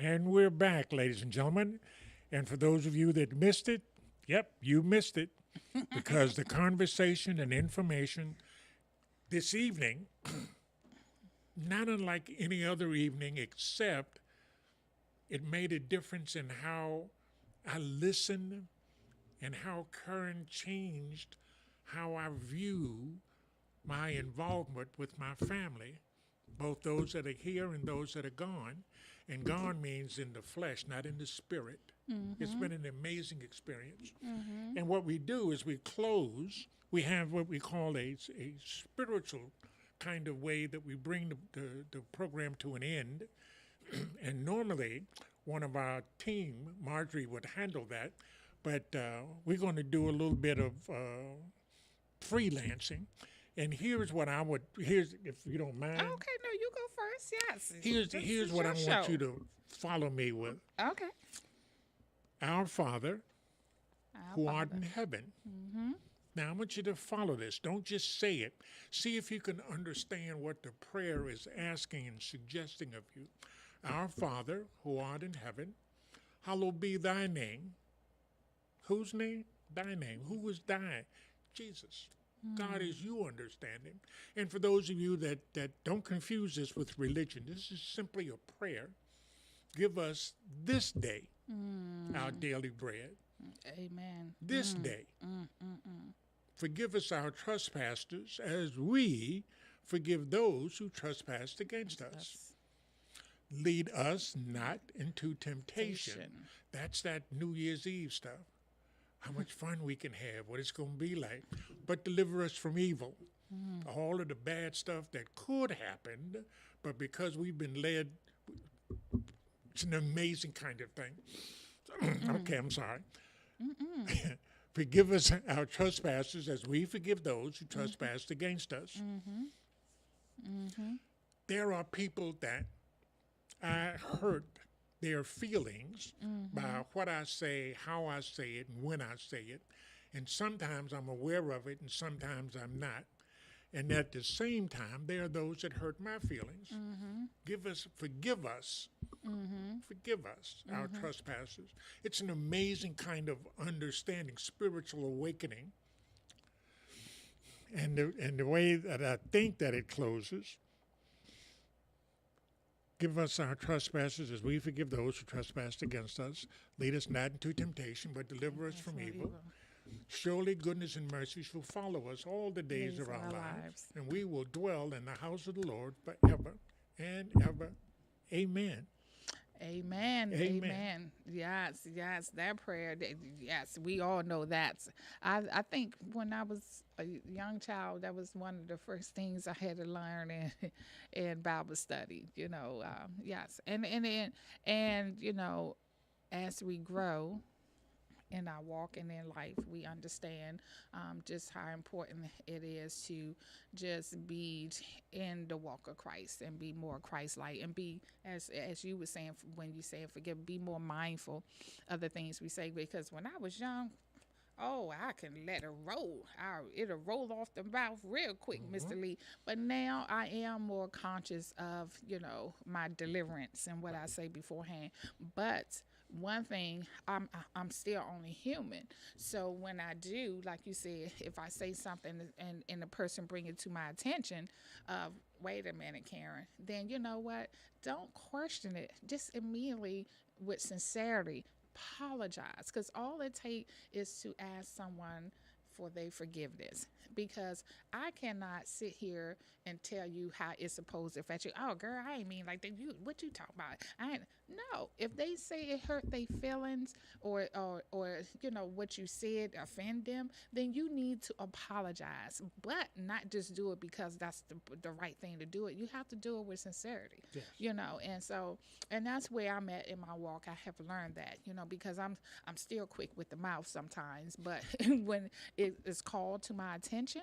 And we're back, ladies and gentlemen. And for those of you that missed it, yep, you missed it because the conversation and information this evening, not unlike any other evening, except it made a difference in how I listened and how Karen changed how I view my involvement with my family, both those that are here and those that are gone. And gone means in the flesh, not in the spirit. It's been an amazing experience. And what we do is we close, we have what we call a spiritual kind of way that we bring the program to an end. And normally, one of our team, Marjorie, would handle that. But we're going to do a little bit of freelancing. And here's what here's, if you don't mind. Okay, no, you go first. Yes. Here's what I want you to follow me with. Okay. Our Father, who art Father. in heaven. Now, I want you to follow this. Don't just say it. See if you can understand what the prayer is asking and suggesting of you. Our Father, who art in heaven, hallowed be thy name. Whose name? Thy name. Who is thy? Jesus. God as you understand him. And for those of you that don't confuse this with religion, this is simply a prayer. Give us this day our daily bread. Amen. This day. Forgive us our trespasses as we forgive those who trespass against us. Lead us not into temptation. That's that New Year's Eve stuff. How much fun we can have, what it's going to be like. But deliver us from evil. All of the bad stuff that could happen, but because we've been led, it's an amazing kind of thing. Okay, I'm sorry. Forgive us our trespasses as we forgive those who trespass against us. There are people that I hurt their feelings by what I say, how I say it, and when I say it. And sometimes I'm aware of it, and sometimes I'm not. And at the same time, there are those that hurt my feelings. Forgive us our trespasses. It's an amazing kind of understanding, spiritual awakening. And the way that I think that it closes, give us our trespasses as we forgive those who trespass against us. Lead us not into temptation, but deliver us from evil. Surely goodness and mercy shall follow us all the days of our lives, and we will dwell in the house of the Lord forever and ever. Amen. Amen. Amen. Yes, that prayer. Yes, we all know that. I think when I was a young child, that was one of the first things I had to learn in Bible study. Yes, and as we grow in our walking in life, we understand just how important it is to just be in the walk of Christ and be more Christ-like and be, as you were saying when you said forgive, be more mindful of the things we say. Because when I was young, I can let it roll. It'll roll off the mouth real quick, Mr. Lee. But now I am more conscious of, my deliverance and what I say beforehand. But one thing, I'm still only human. So when I do, like you said, if I say something and the person bring it to my attention, wait a minute, Karen, then you know what? Don't question it. Just immediately, with sincerity, apologize. Because all it takes is to ask someone for their forgiveness. Because I cannot sit here and tell you how it's supposed to affect you. Oh, girl, I ain't mean like that. What you talk about? No. If they say it hurt their feelings or what you said offend them, then you need to apologize. But not just do it because that's the right thing to do it. You have to do it with sincerity. Yes. And that's where I'm at in my walk. I have learned that, because I'm still quick with the mouth sometimes, but when it is called to my attention,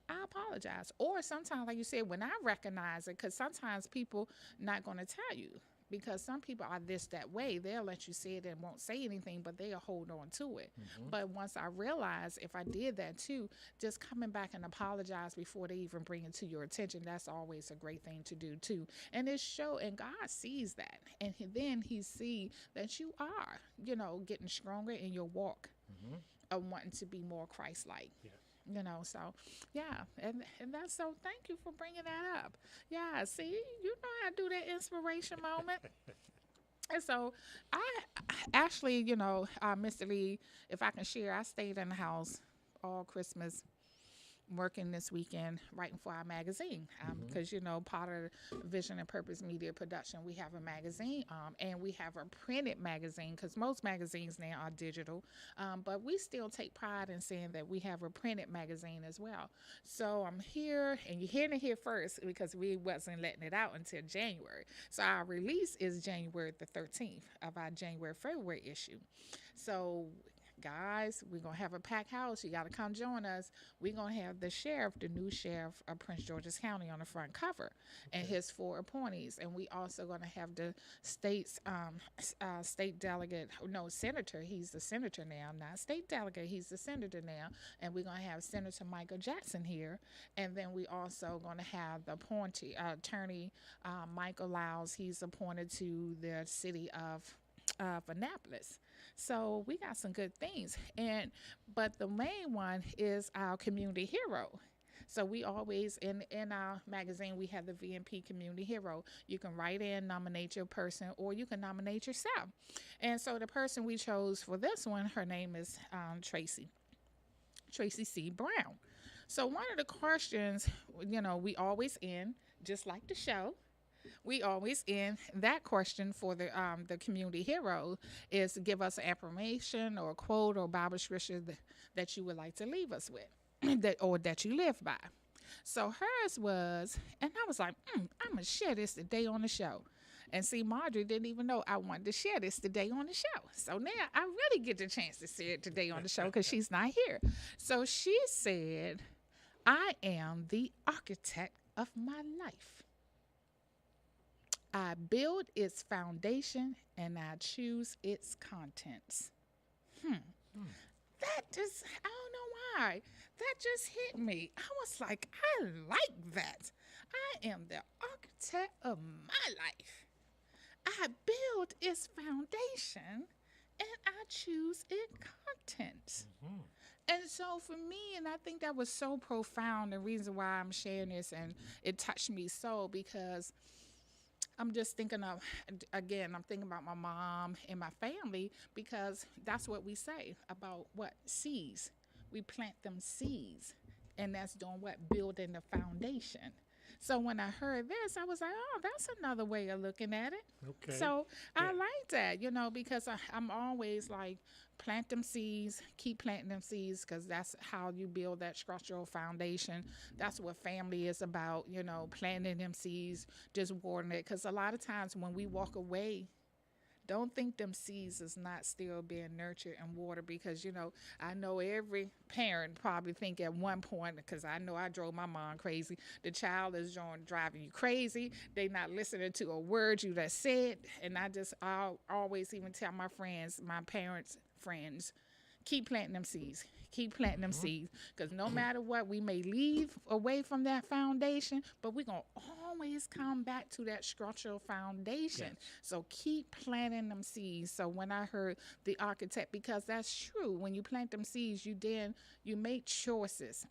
I apologize. Or sometimes, like you said, when I recognize it, because sometimes people not going to tell you. because some people are that way. They'll let you say it and won't say anything, but they'll hold on to it. But once I realized if I did that too, just coming back and apologize before they even bring it to your attention, that's always a great thing to do too. And and God sees that, and then He see that you are, getting stronger in your walk of wanting to be more Christ-like. So yeah, and that's so. Thank you for bringing that up. Yeah, see, how to do that inspiration moment. And so I actually, Mr. Lee, if I can share, I stayed in the house all Christmas working this weekend writing for our magazine because part of Vision and Purpose Media Production, we have a magazine and we have a printed magazine because most magazines now are digital, but we still take pride in saying that we have a printed magazine as well. So I'm here, and you're hearing it here first because we wasn't letting it out until January. So our release is January the 13th of our February issue. So guys, we're going to have a packed house. You got to come join us. We're going to have the new sheriff of Prince George's County on the front cover and his 4 appointees. And we also going to have the state delegate, no, senator. He's the senator now, not state delegate. He's the senator now. And we're going to have Senator Michael Jackson here. And then we also going to have the appointee, attorney Michael Lyles. He's appointed to the city of Annapolis. So we got some good things, but the main one is our community hero. So we always in our magazine we have the VNP community hero. You can write in, nominate your person, or you can nominate yourself. And so the person we chose for this one, her name is Tracy C. Brown. So one of the questions, we always end just like the show. We always end that question for the community hero is to give us an affirmation or a quote or Bible scripture that you would like to leave us with, that you live by. So hers was, and I was like, I'm gonna share this today on the show. And see, Marjorie didn't even know I wanted to share this today on the show. So now I really get the chance to share it today on the show because she's not here. So she said, I am the architect of my life. I build its foundation and I choose its contents. That just, I don't know why. That just hit me. I was like, I like that. I am the architect of my life. I build its foundation and I choose its contents. And so for me, and I think that was so profound, the reason why I'm sharing this, and it touched me so because I'm just thinking of, again, I'm thinking about my mom and my family because that's what we say about what? Seeds. We plant them seeds. And that's doing what? Building the foundation. So when I heard this, I was like, oh, that's another way of looking at it. Okay. So I like that, because I'm always like, plant them seeds, keep planting them seeds, because that's how you build that structural foundation. That's what family is about, planting them seeds, just watering it. Because a lot of times when we walk away, don't think them seeds is not still being nurtured and watered because, I know every parent probably think at one point, because I know I drove my mom crazy, the child is driving you crazy. They not listening to a word you that said. And I always even tell my friends, my parents' friends, keep planting them seeds. Keep planting them seeds. Because no matter what, we may leave away from that foundation, but we're going to always come back to that structural foundation. Yes. So keep planting them seeds. So when I heard the architect, because that's true, when you plant them seeds, you make choices,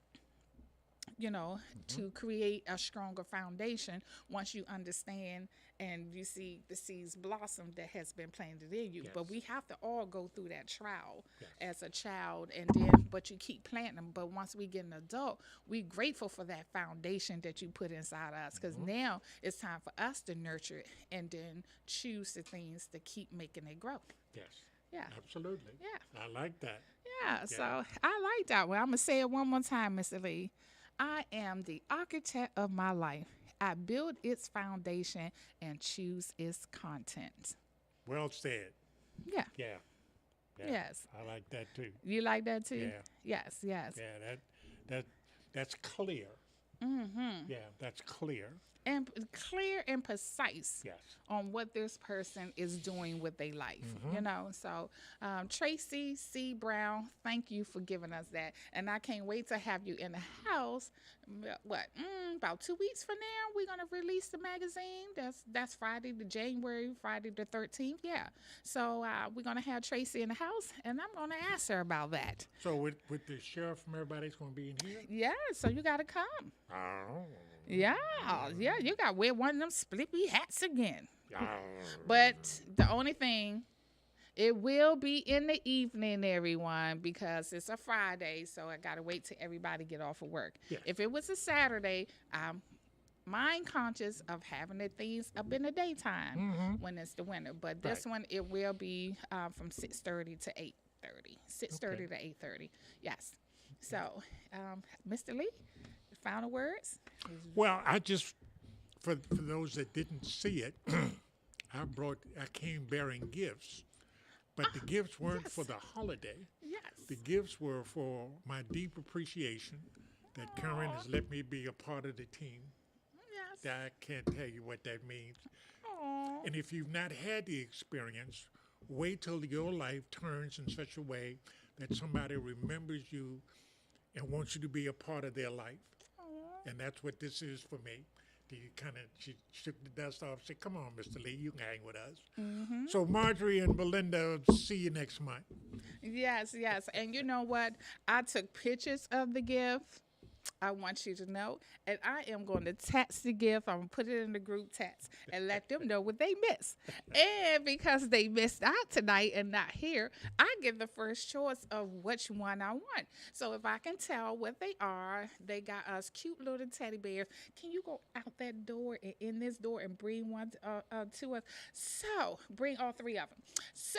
to create a stronger foundation once you understand and you see the seeds blossom that has been planted in you. Yes. But we have to all go through that trial as a child, but you keep planting them. But once we get an adult, we're grateful for that foundation that you put inside us, because now it's time for us to nurture it and then choose the things to keep making it grow. Yes. Yeah. Absolutely. Yeah. I like that. Yeah. So I like that one. I'm going to say it one more time, Mr. Lee. I am the architect of my life. I build its foundation and choose its content. Well said. Yeah. Yeah. Yes. I like that too. You like that too? Yeah. Yes. Yeah, that's clear. Yeah, that's clear. And clear and precise Yes. on what this person is doing with their life, you know. So, Tracy C. Brown, thank you for giving us that, and I can't wait to have you in the house. About 2 weeks from now, we're gonna release the magazine. That's Friday the 13th. Yeah. So we're gonna have Tracy in the house, and I'm gonna ask her about that. So with the sheriff and everybody's going to be in here? Yeah. So you gotta come. Oh. Yeah, you got to wear one of them splippy hats again. Oh. But the only thing, it will be in the evening, everyone, because it's a Friday, so I got to wait till everybody get off of work. Yes. If it was a Saturday, I'm mind conscious of having the things up in the daytime when it's the winter. But this one, it will be from 6:30 to 8:30. 6:30 to 8:30. Yes. So, Mr. Lee, final words? Well, I just, for those that didn't see it, I came bearing gifts, but the gifts weren't for the holiday. Yes. The gifts were for my deep appreciation that Karen has let me be a part of the team. Yes. I can't tell you what that means. Aw. And if you've not had the experience, wait till your life turns in such a way that somebody remembers you and wants you to be a part of their life. And that's what this is for me. She shook the dust off, said, come on, Mr. Lee, you can hang with us. So Marjorie and Belinda, see you next month. Yes, yes. And you know what? I took pictures of the gift. I want you to know. And I am going to text the gift. I'm going to put it in the group text and let them know what they missed. And because they missed out tonight and not here, I get the first choice of which one I want. So if I can tell what they are, they got us cute little teddy bears. Can you go out that door and in this door and bring one to us? So bring all three of them. So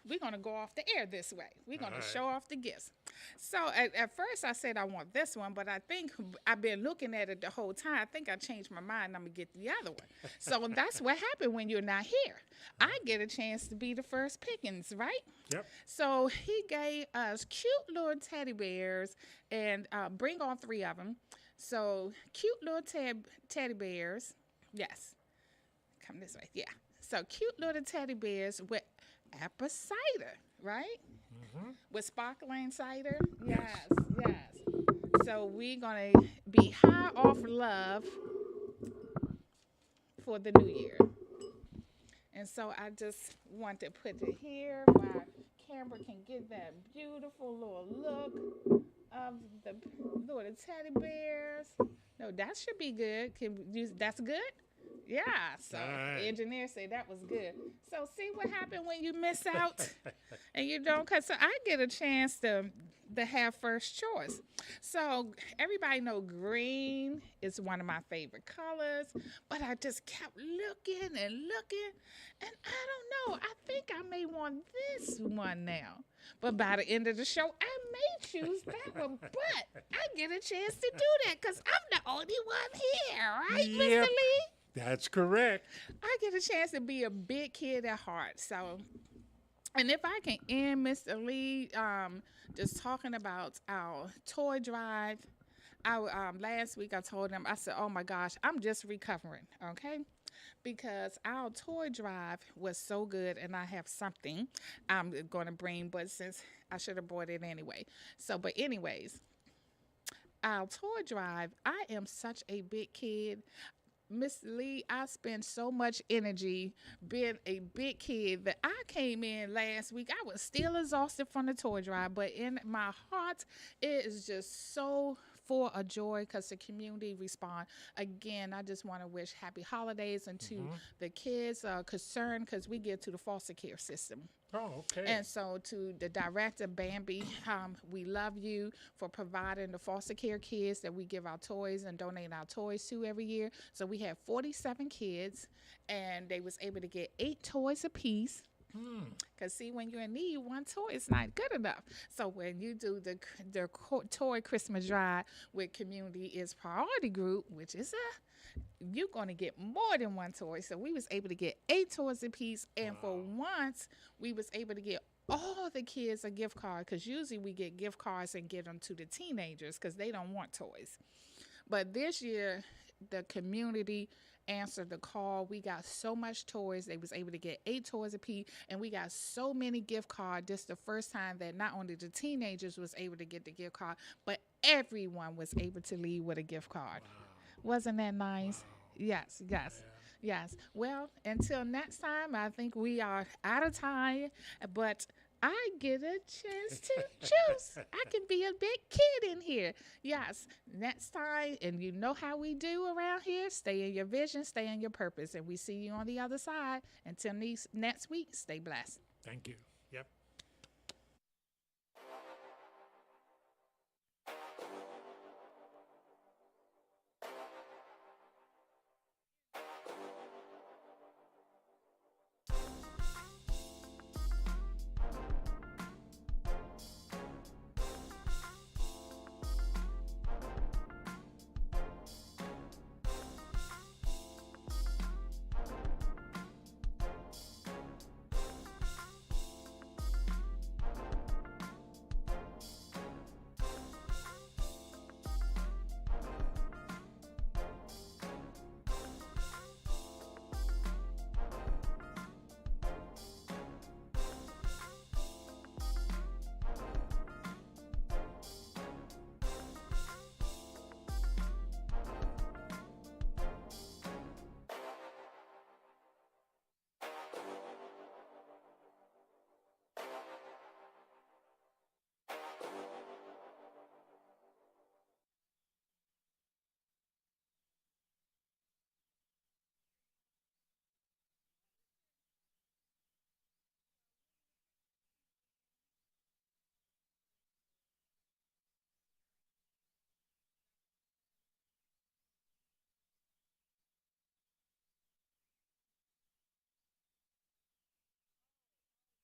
we're going to go off the air this way. We're going to show off the gifts. So at first I said I want this one, but I think I've been looking at it the whole time. I think I changed my mind. I'm going to get the other one. So that's what happened when you're not here. I get a chance to be the first pickings, right? Yep. So he gave us cute little teddy bears and bring all three of them. So cute little teddy bears. Yes. Come this way. Yeah. So cute little teddy bears with apple cider, right? With sparkling cider. Yes, yes. So we're going to be high off love for the new year. And so I just want to put it here. My camera can get that beautiful little look of the little teddy bears. No, that should be good. That's good? Yeah, so the engineer said that was good. So see what happened when you miss out and you don't cut. So I get a chance to have first choice. So everybody know green is one of my favorite colors, but I just kept looking and looking, and I don't know. I think I may want this one now. But by the end of the show, I may choose that one, but I get a chance to do that because I'm the only one here, right, Mr. Lee? That's correct. I get a chance to be a big kid at heart. So, and if I can end Mr. Lee just talking about our toy drive. Last week I told him, I said, oh my gosh, I'm just recovering, okay? Because our toy drive was so good, and I have something I'm going to bring, but since I should have brought it anyway. So, but anyways, our toy drive, I am such a big kid. Miss Lee, I spend so much energy being a big kid that I came in last week. I was still exhausted from the toy drive, but in my heart, it is just so full of joy because the community respond. Again, I just want to wish happy holidays and to the kids concerned because we get to the foster care system. Oh, okay. And so to the director, Bambi, we love you for providing the foster care kids that we give our toys and donate our toys to every year. So we had 47 kids, and they was able to get 8 toys apiece. Because see, when you're in need, one toy is not good enough. So when you do the toy Christmas drive with Community is Priority Group, which is you're going to get more than one toy. So we was able to get 8 toys apiece, and for once, we was able to get all the kids a gift card, because usually we get gift cards and give them to the teenagers because they don't want toys. But this year, the community answered the call. We got so much toys. They was able to get 8 toys apiece, and we got so many gift cards. This the first time that not only the teenagers was able to get the gift card, but everyone was able to leave with a gift card. Wasn't that nice? Yes, yes. Yes. Well, until next time, I think we are out of time, but I get a chance to choose. I can be a big kid in here. Yes. Next time, and you know how we do around here, stay in your vision, stay in your purpose, and we see you on the other side. Until next week, stay blessed. Thank you. Yep.